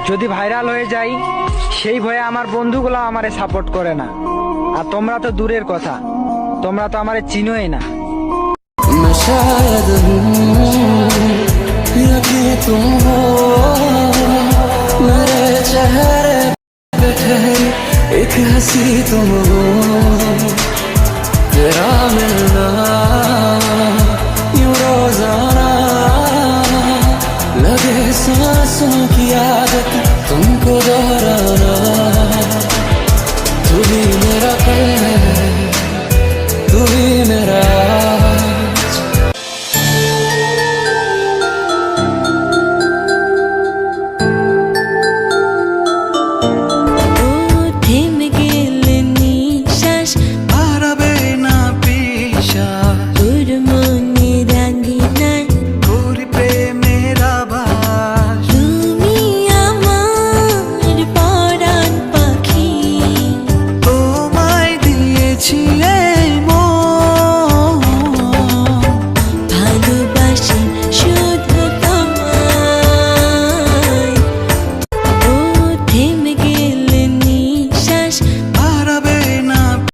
যদি ভাইরাল হয়ে যাই সেই ভয়ে আমার বন্ধুগুলো আমারে সাপোর্ট করে না। আর তোমরা তো দূরের কথা, তোমরা তো আমারে চিনোই না। मैं शायद या कि तुम हो मेरे चेहरे पे ठहरी एक हंसी तुम हो तेरा मिलना यूं रोजाना लगे सांसों की आदत तुमको